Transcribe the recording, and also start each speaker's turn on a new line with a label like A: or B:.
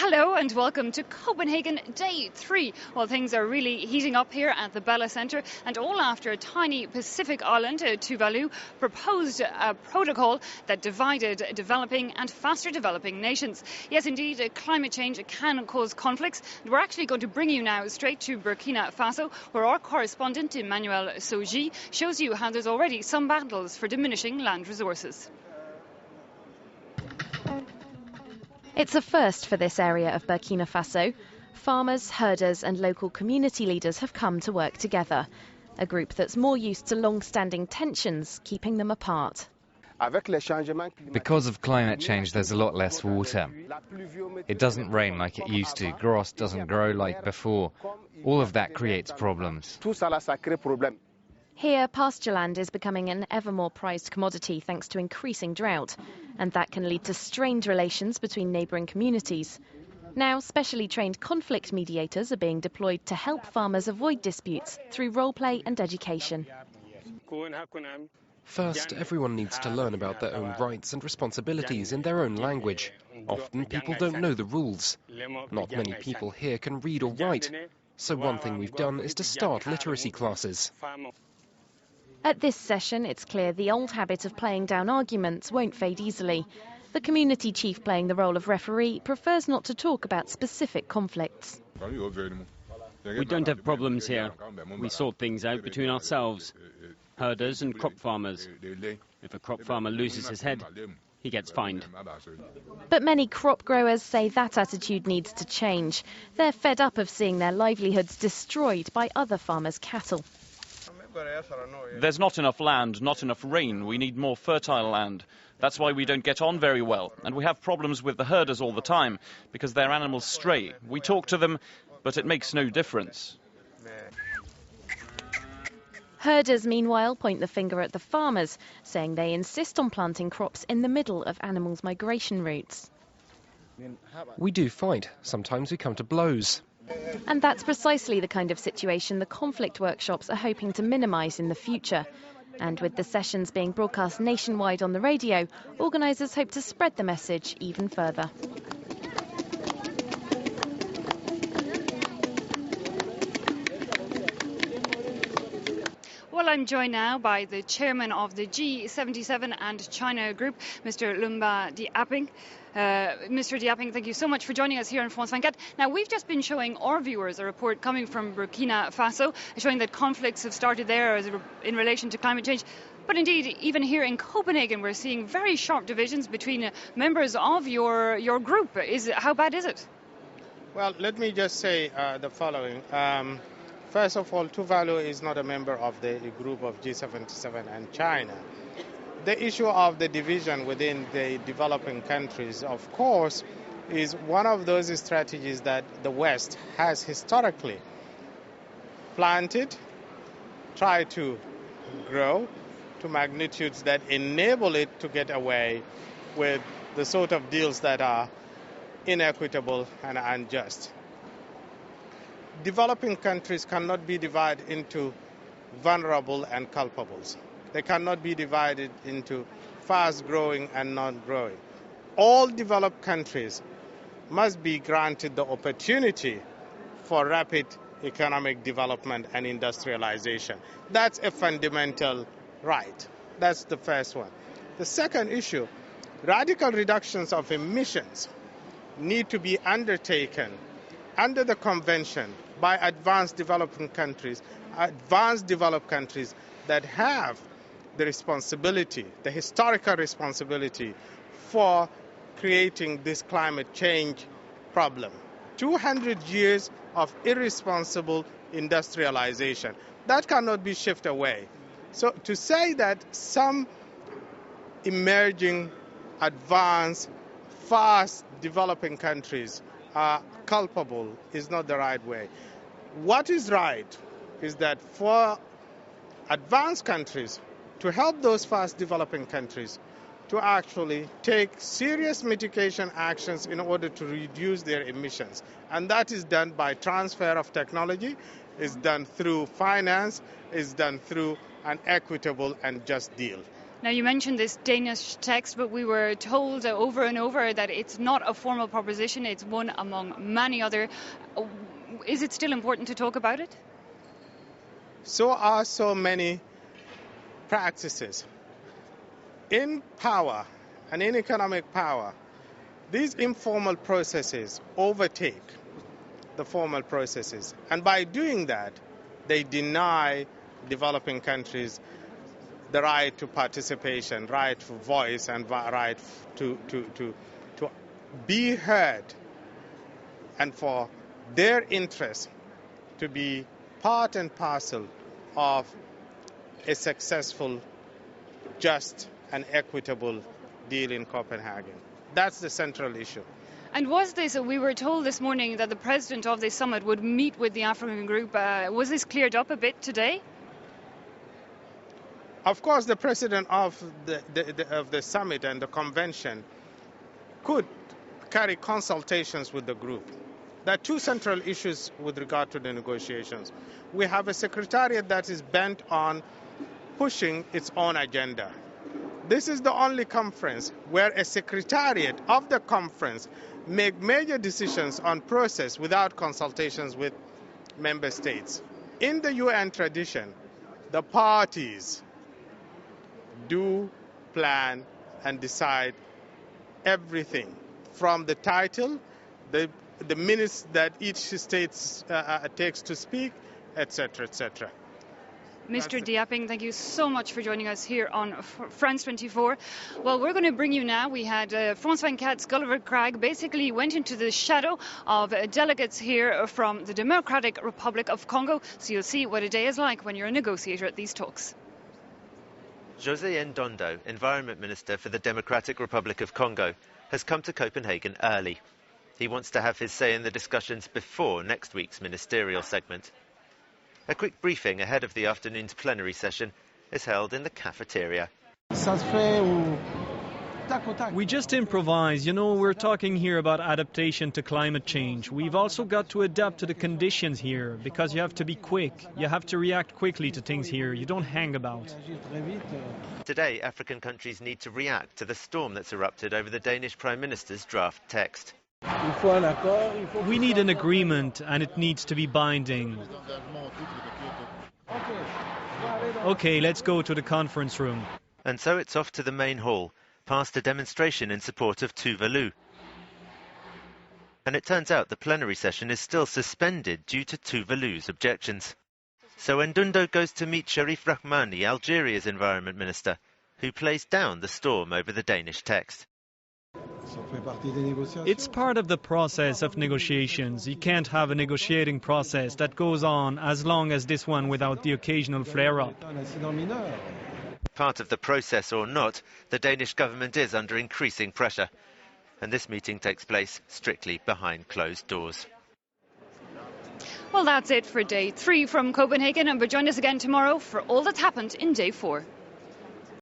A: Hello and welcome to Copenhagen Day 3. Well, things are really heating up here at the Bella Centre, and all after a tiny Pacific island, Tuvalu, proposed a protocol that divided developing and faster developing nations. Yes, indeed, climate change can cause conflicts. And we're actually going to bring you now straight to Burkina Faso, where our correspondent Emmanuel Soji shows you how there's already some battles for diminishing land resources.
B: It's a first for this area of Burkina Faso. Farmers, herders and local community leaders have come to work together. A group that's more used to long-standing tensions, keeping them apart.
C: Because of climate change, there's a lot less water. It doesn't rain like it used to. Grass doesn't grow like before. All of that creates problems.
B: Here, pasture land is becoming an ever more prized commodity thanks to increasing drought, and that can lead to strained relations between neighbouring communities. Now, specially trained conflict mediators are being deployed to help farmers avoid disputes through role-play and education.
D: First, everyone needs to learn about their own rights and responsibilities in their own language. Often people don't know the rules. Not many people here can read or write, so one thing we've done is to start literacy classes.
B: At this session, it's clear the old habit of playing down arguments won't fade easily. The community chief playing the role of referee prefers not to talk about specific conflicts.
E: We don't have problems here. We sort things out between ourselves, herders and crop farmers. If a crop farmer loses his head, he gets fined.
B: But many crop growers say that attitude needs to change. They're fed up of seeing their livelihoods destroyed by other farmers' cattle.
F: There's not enough land, not enough rain. We need more fertile land. That's why we don't get on very well. And we have problems with the herders all the time because their animals stray. We talk to them, but it makes no difference.
B: Herders, meanwhile, point the finger at the farmers, saying they insist on planting crops in the middle of animals' migration routes.
D: We do fight. Sometimes we come to blows.
B: And that's precisely the kind of situation the conflict workshops are hoping to minimise in the future. And with the sessions being broadcast nationwide on the radio, organisers hope to spread the message even further.
A: Well, I'm joined now by the chairman of the G77 and China group, Mr. Lumba Diaping. Mr. Diaping, thank you so much for joining us here in France 24. Now, we've just been showing our viewers a report coming from Burkina Faso, showing that conflicts have started there in relation to climate change. But indeed, even here in Copenhagen, we're seeing very sharp divisions between members of your group. How bad is it?
G: Well, let me just say the following. First of all, Tuvalu is not a member of the group of G77 and China. The issue of the division within the developing countries, of course, is one of those strategies that the West has historically planted, tried to grow to magnitudes that enable it to get away with the sort of deals that are inequitable and unjust. Developing countries cannot be divided into vulnerable and culpables. They cannot be divided into fast-growing and non-growing. All developed countries must be granted the opportunity for rapid economic development and industrialization. That's a fundamental right. That's the first one. The second issue, radical reductions of emissions need to be undertaken under the convention by advanced developed countries that have the responsibility, the historical responsibility for creating this climate change problem. 200 years of irresponsible industrialization. That cannot be shifted away. So to say that some emerging, advanced, fast developing countries are culpable is not the right way. What is right is that for advanced countries to help those fast developing countries to actually take serious mitigation actions in order to reduce their emissions. And that is done by transfer of technology, is done through finance, is done through an equitable and just deal.
A: Now, you mentioned this Danish text, but we were told over and over that it's not a formal proposition, it's one among many other. Is it still important to talk about it?
G: So are so many practices. In power and in economic power, these informal processes overtake the formal processes. And by doing that, they deny developing countries the right to participation, right for voice, and right to be heard, and for their interests to be part and parcel of a successful, just, and equitable deal in Copenhagen. That's the central issue.
A: And was this, we were told this morning that the president of this summit would meet with the African group. Was this cleared up a bit today?
G: Of course, the president of the summit and the convention could carry consultations with the group. There are two central issues with regard to the negotiations. We have a secretariat that is bent on pushing its own agenda. This is the only conference where a secretariat of the conference make major decisions on process without consultations with member states. In the UN tradition, the parties do plan and decide everything, from the title, the minutes that each state takes to speak, etc., etc.
A: Mr. Diaping, thank you so much for joining us here on France 24. Well, we're going to bring you now. We had Frans van Kat's Gulliver Crag basically went into the shadow of delegates here from the Democratic Republic of Congo. So you'll see what a day is like when you're a negotiator at these talks.
H: José Ndondo, Environment Minister for the Democratic Republic of Congo, has come to Copenhagen early. He wants to have his say in the discussions before next week's ministerial segment. A quick briefing ahead of the afternoon's plenary session is held in the cafeteria.
I: We just improvise. You know, we're talking here about adaptation to climate change. We've also got to adapt to the conditions here, because you have to be quick. You have to react quickly to things here. You don't hang about.
H: Today, African countries need to react to the storm that's erupted over the Danish Prime Minister's draft text.
I: We need an agreement, and it needs to be binding. Okay, let's go to the conference room.
H: And so it's off to the main hall, past a demonstration in support of Tuvalu. And it turns out the plenary session is still suspended due to Tuvalu's objections. So Ndundo goes to meet Sharif Rahmani, Algeria's Environment Minister, who plays down the storm over the Danish text.
I: It's part of the process of negotiations. You can't have a negotiating process that goes on as long as this one without the occasional flare-up.
H: Part of the process or not, the Danish government is under increasing pressure. And this meeting takes place strictly behind closed doors.
A: Well, that's it for day 3 from Copenhagen, but join us again tomorrow for all that's happened in day 4.